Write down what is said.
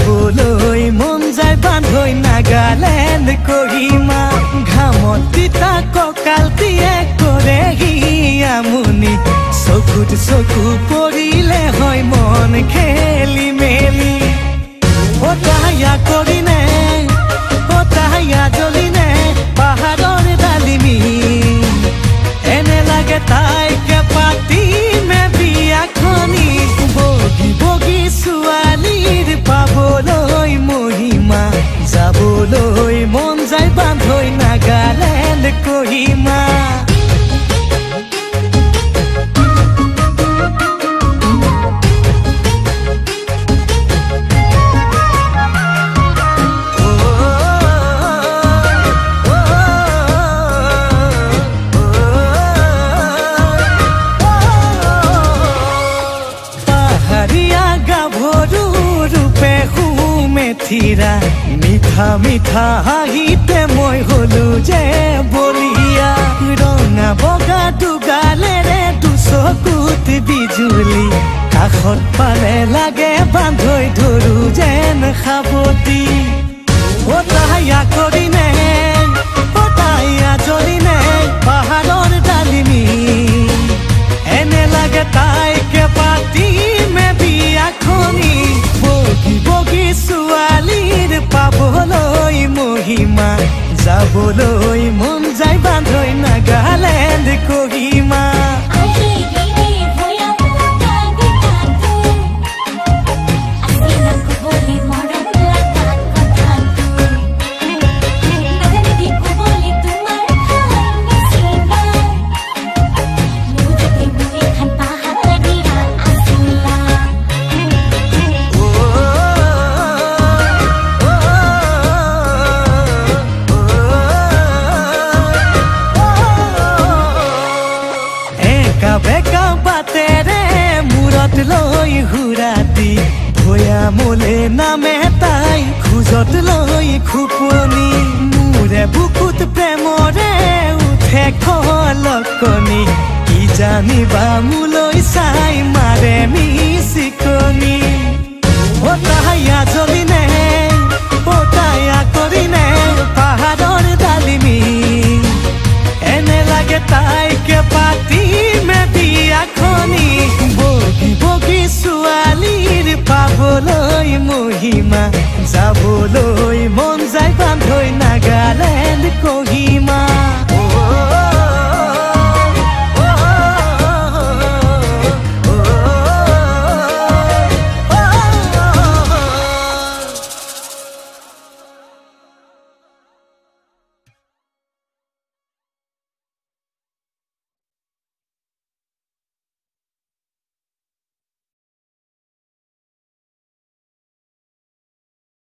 যাবলৈ মন যায় বান্ধৈ নাগালেণ্ড কহিমা ঘামত তিতা কঁকালটিয়ে কৰেহি আমনি চকুত চকু পৰিলে হয় মন খেলি মেলি ওটায়া কৰিনে ওটায়া জ্বলিনে পাহাৰৰ ডালিমি এনে লাগে তাইকে পাতিমে বিয়াখনি বগী বগী ছোৱালীৰ পাবলৈ মহিমা যাবলৈ মন যায় বান্ধৈ নাগালেণ্ড কহিমা মিঠা মিঠা হাঁহিতে মই হলো যে বলিয়া ৰঙা বগা দুগালেৰে দুচকুত বিজুলি কাষত পালে লাগে বান্ধৈ ধৰো যেন সাৱতি ওটায়া কৰিনে ওটায়া জ্বলিনে পাহাৰৰ ডালিমি এনে লাগে তাইকে পাতিমে বিয়াখনি বগী বগী ছোৱালীৰ পাবলৈ মহিমা যাবলৈ মন যায় বান্ধৈ নাগালেণ্ড কহিমা বেকা বাটেৰে মূৰত লৈ হুৰাতি ভৈয়ামলে নামে তাই খোজত লৈ খুপনি মোৰে বুকুত প্ৰেমৰে উঠে খলকনি কি জানিবা মোলৈ চাই মাৰে মিচিকনি ওটায়া জ্বলিনে ওটায়া কৰিনে পাহাৰৰ ডালিমি এনে লাগে তাইকে পাতিমে বিয়াখনি বগী বগী ছোৱালীৰ পাবলৈ মহিমা যাবলৈ মন যায় বান্ধৈ নাগালেণ্ড কহিমা